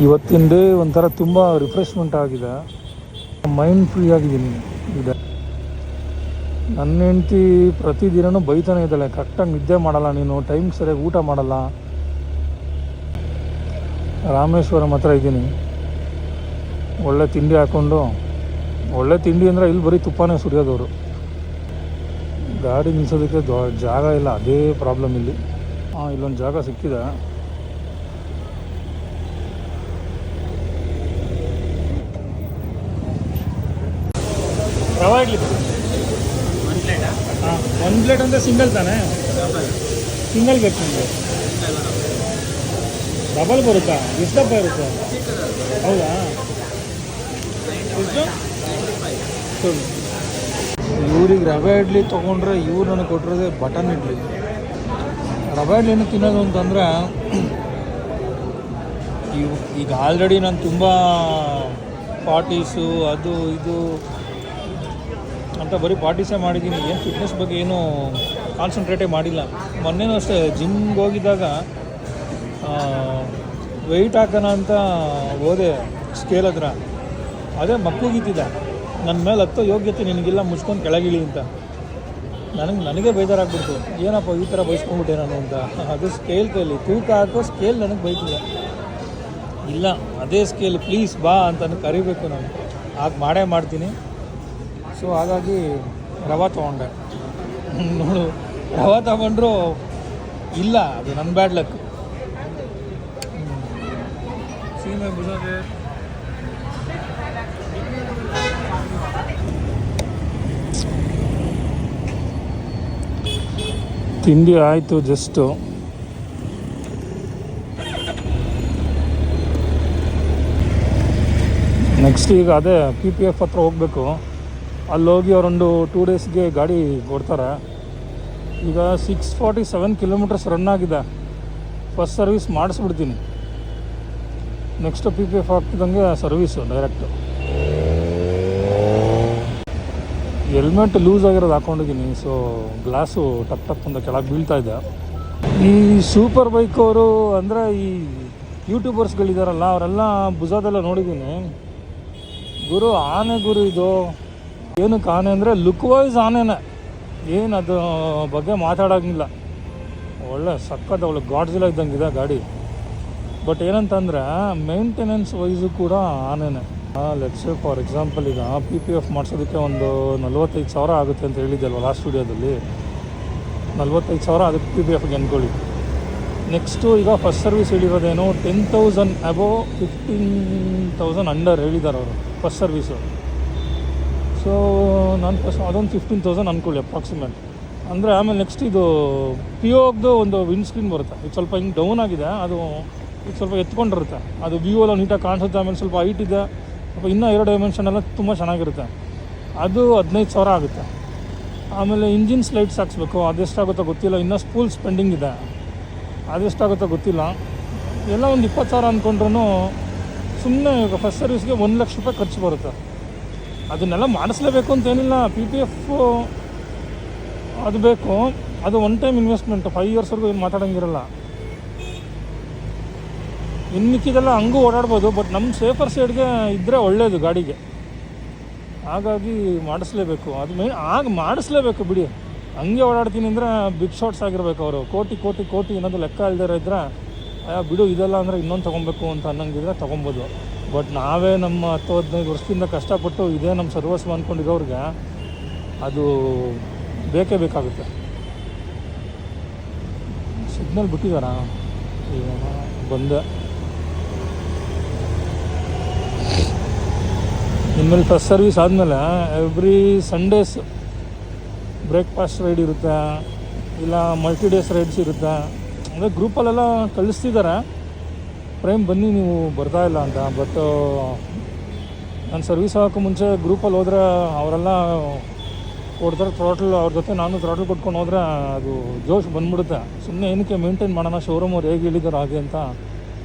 ಇವತ್ತಿನ ಡೇ ಒಂಥರ ತುಂಬ ರಿಫ್ರೆಶ್ಮೆಂಟ್ ಆಗಿದೆ, ಮೈಂಡ್ ಫ್ರೀ ಆಗಿದ್ದೀನಿ ಈಗ. ನನ್ನ ಹೆಂಡ್ತಿ ಪ್ರತಿದಿನವೂ ಬೈತಾನೆ ಇದ್ದಾಳೆ, ಕರೆಕ್ಟಾಗಿ ನಿದ್ದೆ ಮಾಡಲ್ಲ ನೀನು, ಟೈಮ್ ಸರಿಯಾಗಿ ಊಟ ಮಾಡಲ್ಲ. ರಾಮೇಶ್ವರಂ ಹತ್ರ ಇದ್ದೀನಿ, ಒಳ್ಳೆ ತಿಂಡಿ ಹಾಕ್ಕೊಂಡು, ಒಳ್ಳೆ ತಿಂಡಿ ಅಂದರೆ ಇಲ್ಲಿ ಬರೀ ತುಪ್ಪನೇ ಸುರಿಯೋದವರು. ಗಾಡಿ ನಿಲ್ಸೋದಕ್ಕೆ ಜಾಗ ಇಲ್ಲ, ಅದೇ ಪ್ರಾಬ್ಲಮ್ ಇಲ್ಲಿ. ಇಲ್ಲೊಂದು ಜಾಗ ಸಿಕ್ಕಿದೆ. ರವಾ ಇಡ್ಲಿ ಒಂದು ಪ್ಲೇಟ್ ಅಂದರೆ ಸಿಂಗಲ್ ತಾನೇ? ಸಿಂಗಲ್ ಬೇಕು ನಿಮಗೆ? ಡಬಲ್ ಬರುತ್ತಾ? ಎಷ್ಟು ದಪ್ಪ ಇರುತ್ತೆ? ಹೌದಾ, ಎಷ್ಟು? ಇವ್ರಿಗೆ ರವೆ ಇಡ್ಲಿ ತೊಗೊಂಡ್ರೆ ಇವ್ರು ನನಗೆ ಕೊಟ್ಟಿರೋದೇ ಬಟನ್ ಇಡ್ಲಿ. ರವೆ ಇಡ್ಲಿ ಏನು ತಿನ್ನೋದು ಅಂತಂದರೆ, ಈಗ ಆಲ್ರೆಡಿ ನಾನು ತುಂಬ ಪಾರ್ಟೀಸು ಅದು ಇದು ಅಂತ ಬರೀ ಪಾರ್ಟೀಸೇ ಮಾಡಿದ್ದೀನಿ. ಏನು ಫಿಟ್ನೆಸ್ ಬಗ್ಗೆ ಏನು ಕಾನ್ಸಂಟ್ರೇಟೇ ಮಾಡಿಲ್ಲ. ಮೊನ್ನೆನೂ ಅಷ್ಟೇ ಜಿಮ್ಗೆ ಹೋಗಿದ್ದಾಗ ವೆಯ್ಟ್ ಹಾಕೋಣ ಅಂತ ಹೋದೆ ಸ್ಕೇಲ್ ಹತ್ರ. ಅದೇ ಮಕ್ಕಳಿಗಿದ್ದಿದ್ದ, ನನ್ನ ಮೇಲೆ ಹತ್ತೋ ಯೋಗ್ಯತೆ ನಿನಗಿಲ್ಲ, ಮುಚ್ಕೊಂಡು ಕೆಳಗಿಳಿ ಅಂತ. ನನಗೆ ಬೇಜಾರಾಗ್ಬಿಡ್ತು, ಏನಪ್ಪ ಈ ಥರ ಬಯಸ್ಕೊಂಡ್ಬಿಟ್ಟೆ ನಾನು ಅಂತ. ಅದು ಸ್ಕೇಲ್ ಕೈಲಿ ತೂಕ ಹಾಕೋ ಸ್ಕೇಲ್ ನನಗೆ ಬೈತಿಲ್ಲ. ಇಲ್ಲ, ಅದೇ ಸ್ಕೇಲ್ ಪ್ಲೀಸ್ ಬಾ ಅಂತ ಕರಿಬೇಕು ನಾನು, ಆಗ ಮಾಡೇ ಮಾಡ್ತೀನಿ. ಸೊ ಹಾಗಾಗಿ ರವೆ ತೊಗೊಂಡೆ. ನೋಡು, ರವೆ ತಗೊಂಡ್ರು ಇಲ್ಲ, ಅದು ನನ್ನ ಬ್ಯಾಡ್ ಲಕ್. ಸೀಮೆ ಬುಸೋದೆ ತಿಂಡಿ ಆಯಿತು ಜಸ್ಟು. ನೆಕ್ಸ್ಟ್ ಈಗ ಅದೇ PPF ಹತ್ರ ಹೋಗಬೇಕು. ಅಲ್ಲೋಗಿ ಅವರೊಂದು 2 ಡೇಸ್ಗೆ ಗಾಡಿ ಕೊಡ್ತಾರೆ. ಈಗ 647 ಕಿಲೋಮೀಟರ್ಸ್ ರನ್ ಆಗಿದೆ. ಫಸ್ಟ್ ಸರ್ವಿಸ್ ಮಾಡಿಸ್ಬಿಡ್ತೀನಿ, ನೆಕ್ಸ್ಟ್ PPF ಆಗ್ತಿದ್ದಂಗೆ ಸರ್ವೀಸು ಡೈರೆಕ್ಟು. ಹೆಲ್ಮೆಟ್ ಲೂಸ್ ಆಗಿರೋದು ಹಾಕ್ಕೊಂಡಿದ್ದೀನಿ, ಸೊ ಗ್ಲಾಸು ಟಪ್ ಟಪ್ ಅಂತ ಕೆಳಗೆ ಬೀಳ್ತಾಯಿದ್ದೆ. ಈ ಸೂಪರ್ ಬೈಕವರು ಅಂದರೆ ಈ ಯೂಟ್ಯೂಬರ್ಸ್ಗಳಿದಾರಲ್ಲ, ಅವರೆಲ್ಲ ಭುಜದೆಲ್ಲ ನೋಡಿದ್ದೀನಿ. ಗುರು ಆನೆ ಗುರು ಇದು. ಏನಕ್ಕೆ ಆನೆ ಅಂದರೆ ಲುಕ್ ವೈಸ್ ಆನೆನೇ, ಏನು ಅದು ಬಗ್ಗೆ ಮಾತಾಡೋಂಗಿಲ್ಲ. ಒಳ್ಳೆ ಸಕ್ಕತ್ ಒಳ್ಳೆ ಗಾಡ್ಜಿಲ್ಲ ಇದ್ದಂಗಿದೆ ಗಾಡಿ. ಬಟ್ ಏನಂತಂದರೆ ಮೇಂಟೆನೆನ್ಸ್ ವೈಸು ಕೂಡ ಆನೆನೇ. ಲೆಟ್ಸ್ ಸೇ ಫಾರ್ ಎಕ್ಸಾಂಪಲ್, ಈಗ PPF ಮಾಡಿಸೋದಕ್ಕೆ ಒಂದು 45,000 ಆಗುತ್ತೆ ಅಂತ ಹೇಳಿದ್ದೆ ಅಲ್ವ ಲಾಸ್ಟ್ ವೀಡಿಯೋದಲ್ಲಿ. 45,000 ಅದಕ್ಕೆ PPFಗೆ ಅಂದ್ಕೊಳ್ಳಿ. ನೆಕ್ಸ್ಟು ಈಗ ಫಸ್ಟ್ ಸರ್ವಿಸ್ ಹೇಳಿರೋದೇನು 10,000 ಅಬೋವ್ 15,000 ಅಂಡರ್ ಹೇಳಿದ್ದಾರೆ ಅವರು ಫಸ್ಟ್ ಸರ್ವೀಸು. ಸೊ ನಾನು ಫಸ್ಟ್ ಅದೊಂದು 15,000 ಅಂದ್ಕೊಳ್ಳಿ ಅಪ್ರಾಕ್ಸಿಮೇಟ್. ಅಂದರೆ ಆಮೇಲೆ ನೆಕ್ಸ್ಟ್ ಇದು POದು ಒಂದು ವಿಂಡ್ ಸ್ಕ್ರೀನ್ ಬರುತ್ತೆ. ಇದು ಸ್ವಲ್ಪ ಹಿಂಗೆ ಡೌನ್ ಆಗಿದೆ, ಅದು ಇದು ಸ್ವಲ್ಪ ಎತ್ಕೊಂಡಿರುತ್ತೆ. ಅದು ವ್ಯೂ ಎಲ್ಲ ನೀಟಾಗಿ ಕಾಣಿಸುತ್ತೆ. ಆಮೇಲೆ ಸ್ವಲ್ಪ ಹೈಟ್ ಇದೆ, ಸ್ವಲ್ಪ ಇನ್ನೂ 2 ಡೈಮೆನ್ಷನ್ ಎಲ್ಲ ತುಂಬ ಚೆನ್ನಾಗಿರುತ್ತೆ. ಅದು 15,000 ಆಗುತ್ತೆ. ಆಮೇಲೆ ಇಂಜಿನ್ಸ್ ಲೈಟ್ಸ್ ಹಾಕ್ಸ್ಬೇಕು, ಅದೆಷ್ಟಾಗುತ್ತೋ ಗೊತ್ತಿಲ್ಲ. ಇನ್ನೂ ಸ್ಪೂಲ್ ಸ್ಪೆಂಡಿಂಗ್ ಇದೆ, ಅದೆಷ್ಟಾಗುತ್ತೋ ಗೊತ್ತಿಲ್ಲ. ಎಲ್ಲ ಒಂದು 20,000 ಅಂದ್ಕೊಂಡ್ರೂ ಸುಮ್ಮನೆ ಈಗ ಫಸ್ಟ್ ಸರ್ವಿಸ್ಗೆ 1 ಲಕ್ಷ ರೂಪಾಯಿ ಖರ್ಚು ಬರುತ್ತೆ. ಅದನ್ನೆಲ್ಲ ಮಾಡಿಸ್ಲೇಬೇಕು ಅಂತೇನಿಲ್ಲ. PPF ಅದು ಬೇಕು, ಅದು ಒನ್ ಟೈಮ್ ಇನ್ವೆಸ್ಟ್ಮೆಂಟು, 5 ಇಯರ್ಸ್ವರೆಗೂ ಏನು ಮಾತಾಡೋಂಗಿರಲ್ಲ. ಇನ್ನು ಮಿಕ್ಕಿದೆಲ್ಲ ಹಂಗೂ ಓಡಾಡ್ಬೋದು, ಬಟ್ ನಮ್ಮ ಸೇಫರ್ ಸೈಡ್ಗೆ ಇದ್ದರೆ ಒಳ್ಳೆಯದು ಗಾಡಿಗೆ. ಹಾಗಾಗಿ ಮಾಡಿಸ್ಲೇಬೇಕು, ಅದು ಆಗ ಮಾಡಿಸ್ಲೇಬೇಕು ಬಿಡಿ. ಹಂಗೆ ಓಡಾಡ್ತೀನಿ ಅಂದರೆ ಬಿಗ್ ಶಾಟ್ಸ್ ಆಗಿರ್ಬೇಕು ಅವರು. ಕೋಟಿ ಏನಾದರೂ ಲೆಕ್ಕ ಇಲ್ದಿರ ಇದ್ದರೆ ಬಿಡು ಇದೆಲ್ಲ ಅಂದರೆ ಇನ್ನೊಂದು ತೊಗೊಬೇಕು ಅಂತ ಅನ್ನಂಗಿದ್ರೆ ತೊಗೊಬೋದು. ಬಟ್ ನಾವೇ ನಮ್ಮ 10-15 ವರ್ಷದಿಂದ ಕಷ್ಟಪಟ್ಟು ಇದೇ ನಮ್ಮ ಸರ್ವಸ್ವ ಅಂದ್ಕೊಂಡಿರೋರಿಗೆ ಅದು ಬೇಕೇ ಬೇಕಾಗುತ್ತೆ. ಸಿಗ್ನಲ್ ಬಿಟ್ಟಿದ್ದಾರಾ? ಬಂದೆ. ಇನ್ಮೇಲೆ ಫಸ್ಟ್ ಸರ್ವಿಸ್ ಆದಮೇಲೆ ಎವ್ರಿ ಸಂಡೇಸ್ ಬ್ರೇಕ್ಫಾಸ್ಟ್ ರೈಡ್ ಇರುತ್ತೆ, ಇಲ್ಲ ಮಲ್ಟಿ ಡೇಸ್ ರೈಡ್ಸ್ ಇರುತ್ತೆ. ಅಂದರೆ ಗ್ರೂಪಲ್ಲೆಲ್ಲ ಕಳಿಸ್ತಿದ್ದಾರೆ, ಪ್ರೇಮ್ ಬನ್ನಿ ನೀವು ಬರ್ತಾ ಇಲ್ಲ ಅಂತ. ಬಟ್ ನಾನು ಸರ್ವಿಸ್ ಆಗೋಕ್ಕೂ ಮುಂಚೆ ಗ್ರೂಪಲ್ಲಿ ಹೋದರೆ ಅವರೆಲ್ಲ ಕೊಡ್ತಾರೆ ಥ್ರಾಟಲ್. ಅವ್ರ ಜೊತೆ ನಾನು ಥ್ರಾಟಲ್ ಕೊಟ್ಕೊಂಡು ಹೋದರೆ ಅದು ಜೋಶ್ ಬಂದ್ಬಿಡುತ್ತೆ. ಸುಮ್ಮನೆ ಏನಕ್ಕೆ ಮೇಂಟೈನ್ ಮಾಡೋಣ, ಶೋರೂಮ್ ಅವ್ರು ಹೇಗೆ ಹೇಳಿದಾರೆ ಹಾಗೆ ಅಂತ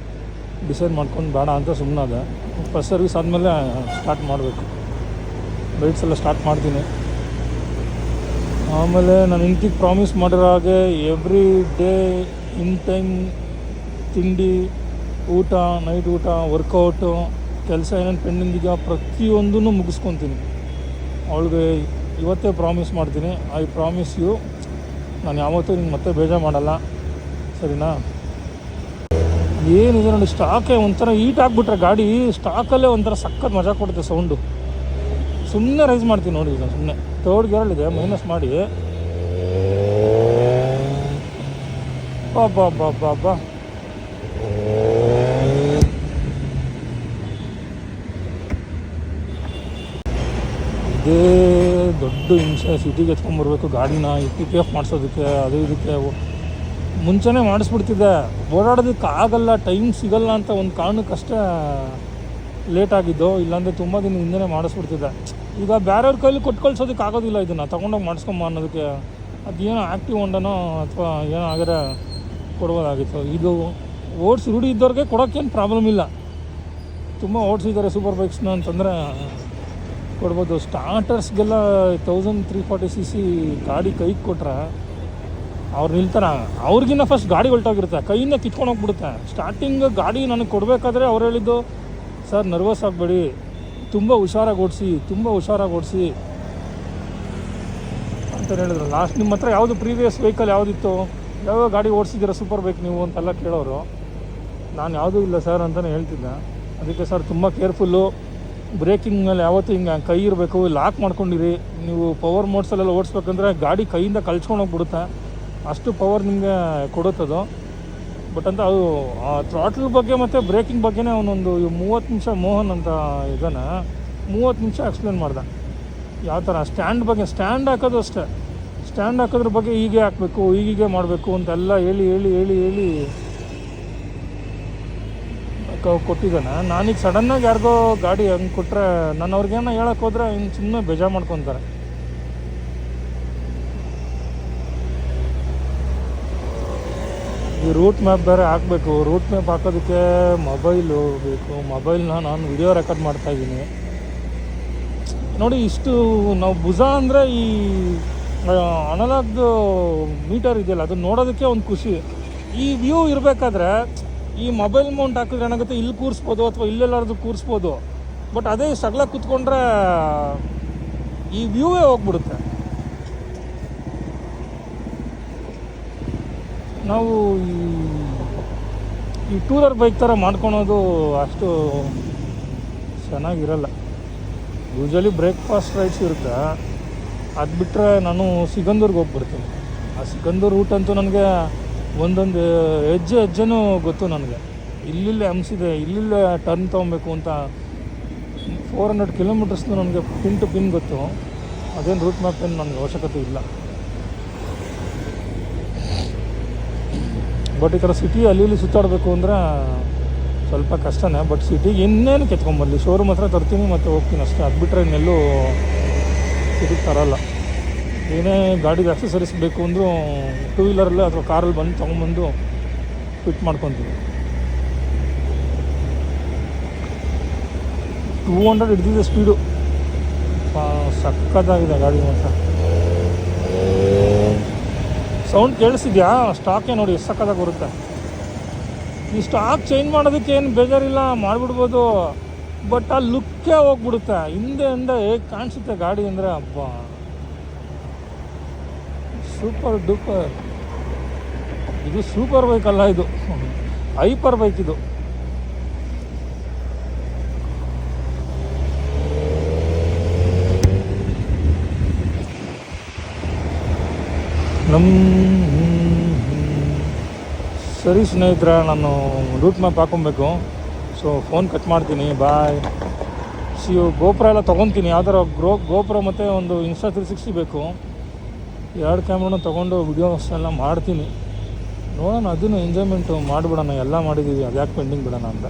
ಡಿಸೈಡ್ ಮಾಡ್ಕೊಂಡು ಬೇಡ ಅಂತ ಸುಮ್ಮನಾದೆ. ಫಸ್ಟ್ ಸರ್ವಿಸ್ ಆದಮೇಲೆ ಸ್ಟಾರ್ಟ್ ಮಾಡಬೇಕು, ರೈಡ್ಸ್ ಎಲ್ಲ ಸ್ಟಾರ್ಟ್ ಮಾಡ್ತೀನಿ. ಆಮೇಲೆ ನಾನು ಹೆಂಡ್ತಿಗೆ ಪ್ರಾಮಿಸ್ ಮಾಡಿರೋ ಹಾಗೆ ಎವ್ರಿ ಡೇ ಇನ್ ಟೈಮ್ ತಿಂಡಿ ಊಟ, ನೈಟ್ ಊಟ, ವರ್ಕೌಟು, ಕೆಲಸ ಏನೇನು ಪೆಂಡಿಂಗ್ ಇದೆಯೋ ಪ್ರತಿಯೊಂದೂ ಮುಗಿಸ್ಕೊತೀನಿ. ಅವಳಿಗೆ ಇವತ್ತೇ ಪ್ರಾಮಿಸ್ ಮಾಡ್ತೀನಿ, ಐ ಪ್ರಾಮಿಸ್ ಯು, ನಾನು ಯಾವತ್ತೂ ನಿಂಗೆ ಮತ್ತೆ ಬೇಜಾರು ಮಾಡಲ್ಲ, ಸರಿನಾ? ಏನಿದೆ ನೋಡಿ, ಸ್ಟಾಕೇ ಒಂಥರ ಹೀಟ್ ಆಗಿಬಿಟ್ರೆ ಗಾಡಿ ಸ್ಟಾಕಲ್ಲೇ ಒಂಥರ ಸಖತ್ ಮಜಾ ಕೊಡುತ್ತೆ ಸೌಂಡು. ಸುಮ್ಮನೆ ರೈಸ್ ಮಾಡ್ತೀನಿ ನೋಡಿ, ಈಗ ಸುಮ್ಮನೆ ಥರ್ಡ್ ಗೇರಲ್ಲಿದೆ, ಮೈನಸ್ ಮಾಡಿ ಬಾ ಇದೇ ದೊಡ್ಡ ಹಿಂಸೆ. ಸಿಟಿಗೆ ಎತ್ಕೊಂಡ್ಬರ್ಬೇಕು ಗಾಡಿನ, PPF ಮಾಡಿಸೋದಕ್ಕೆ, ಅದು ಇದಕ್ಕೆ ಮುಂಚೆನೇ ಮಾಡಿಸ್ಬಿಡ್ತಿದ್ದೆ. ಓಡಾಡೋದಕ್ಕೆ ಆಗಲ್ಲ, ಟೈಮ್ ಸಿಗಲ್ಲ ಅಂತ ಒಂದು ಕಾರಣಕ್ಕಷ್ಟೇ ಲೇಟಾಗಿದ್ದು, ಇಲ್ಲಾಂದರೆ ತುಂಬ ದಿನ ಹಿಂದೆ ಮಾಡಿಸ್ಬಿಡ್ತಿದ್ದೆ. ಈಗ ಬೇರೆಯವ್ರ ಕೈಲಿ ಕೊಟ್ಟು ಕಳ್ಸೋದಕ್ಕೆ ಆಗೋದಿಲ್ಲ, ಇದನ್ನು ತೊಗೊಂಡೋಗಿ ಮಾಡಿಸ್ಕೊಂಬ ಅನ್ನೋದಕ್ಕೆ. ಅದೇನೋ ಆ್ಯಕ್ಟಿವ್ ಹೊಂಡನೋ ಅಥವಾ ಏನೋ ಆಗಿದ್ರೆ ಕೊಡ್ಬೋದಾಗಿತ್ತು. ಇದು ಓಡಿಸಿ ರೂಢಿ ಇದ್ದವ್ರಿಗೆ ಕೊಡೋಕ್ಕೇನು ಪ್ರಾಬ್ಲಮ್ ಇಲ್ಲ. ತುಂಬ ಓಡಿಸಿದ್ದಾರೆ ಸೂಪರ್ ಬೈಕ್ಸ್ನ ಅಂತಂದರೆ ಕೊಡ್ಬೋದು. ಸ್ಟಾರ್ಟರ್ಸ್ಗೆಲ್ಲ 1340cc ಗಾಡಿ ಕೈಗೆ ಕೊಟ್ರೆ ಅವ್ರು ನಿಲ್ತಾರೆ. ಅವ್ರಿಗಿನ್ನ ಫಸ್ಟ್ ಗಾಡಿ ಹೊಲ್ಟೋಗಿರುತ್ತೆ, ಕೈಯಿಂದ ಕಿತ್ಕೊಂಡು ಹೋಗ್ಬಿಡುತ್ತೆ. ಸ್ಟಾರ್ಟಿಂಗ್ ಗಾಡಿ ನನಗೆ ಕೊಡಬೇಕಾದ್ರೆ ಅವ್ರು ಹೇಳಿದ್ದು, ಸರ್ ನರ್ವಸ್ ಆಗಬೇಡಿ, ತುಂಬ ಹುಷಾರಾಗಿ ಓಡಿಸಿ ಅಂತ ಹೇಳಿದ್ರು. ಲಾಸ್ಟ್ ನಿಮ್ಮ ಹತ್ರ ಯಾವುದು ಪ್ರೀವಿಯಸ್ ವೆಹಿಕಲ್ ಯಾವುದಿತ್ತು, ಯಾವ್ಯಾವ ಗಾಡಿ ಓಡಿಸಿದ್ದೀರ ಸೂಪರ್ ಬೈಕ್ ನೀವು ಅಂತೆಲ್ಲ ಕೇಳೋರು. ನಾನು ಯಾವುದೂ ಇಲ್ಲ ಸರ್ ಅಂತಲೇ ಹೇಳ್ತಿದ್ದೆ. ಅದಕ್ಕೆ ಸರ್ ತುಂಬ ಕೇರ್ಫುಲ್ಲು, ಬ್ರೇಕಿಂಗ್ ಮೇಲೆ ಯಾವತ್ತೂ ಹಿಂಗೆ ಕೈ ಇರಬೇಕು, ಲಾಕ್ ಮಾಡ್ಕೊಂಡಿರಿ. ನೀವು ಪವರ್ ಮೋಡ್ಸಲ್ಲೆಲ್ಲ ಓಡಿಸ್ಬೇಕಂದ್ರೆ ಗಾಡಿ ಕೈಯಿಂದ ಕಳ್ಸ್ಕೊಂಡು ಹೋಗ್ಬಿಡುತ್ತೆ, ಅಷ್ಟು ಪವರ್ ನಿಮಗೆ ಕೊಡುತ್ತದು. ಬಟ್ ಅಂತ ಅದು ಥ್ರಾಟ್ಲ್ ಬಗ್ಗೆ ಮತ್ತು ಬ್ರೇಕಿಂಗ್ ಬಗ್ಗೆನೇ ಅವನೊಂದು 30 ನಿಮಿಷ ಮೋಹನ್ ಅಂತ ಇದ್ದಾನೆ, 30 ನಿಮಿಷ ಎಕ್ಸ್ಪ್ಲೇನ್ ಮಾಡ್ದೆ. ಯಾವ ಥರ ಸ್ಟ್ಯಾಂಡ್ ಹಾಕೋದು ಅಷ್ಟೇ, ಸ್ಟ್ಯಾಂಡ್ ಹಾಕೋದ್ರ ಬಗ್ಗೆ ಹೀಗೆ ಹಾಕಬೇಕು, ಹೀಗೆ ಮಾಡಬೇಕು ಅಂತೆಲ್ಲ ಹೇಳಿ ಕೊಟ್ಟಿದ್ದಾನೆ. ನಾನೀಗ ಸಡನ್ನಾಗಿ ಯಾರಿಗೋ ಗಾಡಿ ಹಂಗೆ ಕೊಟ್ಟರೆ ನಾನು ಅವ್ರಿಗೇನೋ ಹೇಳೋಕೆ ಹೋದರೆ ಇನ್ನು ಸುಮ್ಮನೆ ಬೇಜಾರು ಮಾಡ್ಕೊತಾರೆ. ಈ ರೂಟ್ ಮ್ಯಾಪ್ ಬೇರೆ ಹಾಕಬೇಕು. ರೂಟ್ ಮ್ಯಾಪ್ ಹಾಕೋದಕ್ಕೆ ಮೊಬೈಲು ಬೇಕು. ಮೊಬೈಲ್ನ ನಾನು ವಿಡಿಯೋ ರೆಕಾರ್ಡ್ ಮಾಡ್ತಾಯಿದ್ದೀನಿ ನೋಡಿ. ಇಷ್ಟು ನಾವು ಭುಜ ಅಂದರೆ ಈ ಅನಲಾಗ್ದು ಮೀಟರ್ ಇದೆಯಲ್ಲ, ಅದು ನೋಡೋದಕ್ಕೆ ಒಂದು ಖುಷಿ. ಈ ವ್ಯೂ ಇರಬೇಕಾದ್ರೆ ಈ ಮೊಬೈಲ್ ಮೌಂಟ್ ಹಾಕಿದ್ರೆ ಏನಾಗುತ್ತೆ, ಇಲ್ಲಿ ಕೂರಿಸ್ಬೋದು ಅಥವಾ ಇಲ್ಲೆಲ್ಲಾರ್ದು ಕೂರಿಸ್ಬೋದು. ಬಟ್ ಅದೇ ಸಗಲ ಕೂತ್ಕೊಂಡ್ರೆ ಈ ವ್ಯೂವೇ ಹೋಗ್ಬಿಡುತ್ತೆ. ನಾವು ಈ ಟೂಲರ್ ಬೈಕ್ ಥರ ಮಾಡ್ಕೊಳೋದು ಅಷ್ಟು ಚೆನ್ನಾಗಿರಲ್ಲ. ಯೂಶ್ವಲಿ ಬ್ರೇಕ್ಫಾಸ್ಟ್ ರೈಡ್ಸ್ ಇರುತ್ತೆ, ಅದು ಬಿಟ್ಟರೆ ನಾನು ಸಿಗಂದೂರ್ಗೆ ಹೋಗ್ಬಿಡ್ತೀನಿ. ಆ ಸಿಗಂದೂರು ರೂಟ್ ಅಂತೂ ನನಗೆ ಒಂದೊಂದು ಹೆಜ್ಜೆನೂ ಗೊತ್ತು ನನಗೆ. ಇಲ್ಲಿಲ್ಲೇ ಹಂಸಿದೆ, ಇಲ್ಲಿಲ್ಲೇ ಟರ್ನ್ ತೊಗೊಬೇಕು ಅಂತ 400 ಕಿಲೋಮೀಟರ್ಸ್ನು ನನಗೆ ಪಿನ್ ಟು ಪಿನ್ ಗೊತ್ತು. ಅದೇನು ರೂಟ್ ಮ್ಯಾಪ್ ಏನು ನನಗೆ ಅವಶ್ಯಕತೆ ಇಲ್ಲ. ಬಟ್ ಈ ಥರ ಸಿಟಿ ಅಲ್ಲಿ ಸುತ್ತಾಡಬೇಕು ಅಂದರೆ ಸ್ವಲ್ಪ ಕಷ್ಟನೇ. ಬಟ್ ಸಿಟಿಗೆ ಇನ್ನೇನು ಕೆತ್ಕೊಂಬರಲಿ, ಶೋರೂಮ್ ಹತ್ರ ತರ್ತೀನಿ ಮತ್ತು ಹೋಗ್ತೀನಿ ಅಷ್ಟೇ. ಅದು ಬಿಟ್ಟರೆ ಇನ್ನೆಲ್ಲೂ ಸಿಟಿಗೆ ತರೋಲ್ಲ. ಏನೇ ಗಾಡಿಗೆ ಆಕ್ಸೆಸರೀಸ್ ಬೇಕು ಅಂದರೂ ಟೂ ವೀಲರಲ್ಲೇ ಅಥವಾ ಕಾರಲ್ಲಿ ಬಂದು ತೊಗೊಂಬಂದು ಫಿಟ್ ಮಾಡ್ಕೊತೀವಿ. 200 ಹಿಡಿದಿದೆ ಸ್ಪೀಡು, ಸಕ್ಕತ್ತಾಗಿದೆ ಗಾಡಿ ಮಾತ್ರ. ಸೌಂಡ್ ಕೇಳಿಸಿದ್ಯಾ? ಸ್ಟಾಕೇ ನೋಡಿ ಎಷ್ಟು ಸಕ್ಕತ್ತಾಗಿ ಬರುತ್ತೆ. ಈ ಸ್ಟಾಕ್ ಚೇಂಜ್ ಮಾಡೋದಕ್ಕೆ ಏನು ಬೇಜಾರಿಲ್ಲ, ಮಾಡಿಬಿಡ್ಬೋದು. ಬಟ್ ಆ ಲುಕ್ಕೇ ಹೋಗ್ಬಿಡುತ್ತೆ. ಹಿಂದೆಯಿಂದ ಹೇಗೆ ಕಾಣಿಸುತ್ತೆ ಗಾಡಿ ಅಂದರೆ, ಹಬ್ಬ ಸೂಪರ್ ಡೂಪರ್. ಇದು ಸೂಪರ್ ಬೈಕ್ ಅಲ್ಲ, ಇದು ಹೈಪರ್ ಬೈಕ್. ಇದು ಸರಿ ಸ್ನೇಹಿತರ, ನಾನು ರೂಟ್ ಮ್ಯಾಪ್ ಹಾಕೊಬೇಕು. ಸೊ ಫೋನ್ ಕಟ್ ಮಾಡ್ತೀನಿ, ಬಾಯ್. ಗೋಪುರ ಎಲ್ಲ ತೊಗೊತೀನಿ. ಯಾವ್ದಾರ ಗೋಪುರ ಮತ್ತು ಒಂದು Insta 360 ಬೇಕು. 2 ಕ್ಯಾಮ್ರಾನ ತೊಗೊಂಡು ವಿಡಿಯೋಸ್ ಎಲ್ಲ ಮಾಡ್ತೀನಿ. ನೋಡೋಣ, ಅದನ್ನು ಎಂಜಾಯ್ಮೆಂಟು ಮಾಡಿಬಿಡೋಣ. ಎಲ್ಲ ಮಾಡಿದ್ದೀವಿ, ಅದು ಯಾಕೆ ಪೆಂಡಿಂಗ್ ಬಿಡೋಣ ಅಂತ.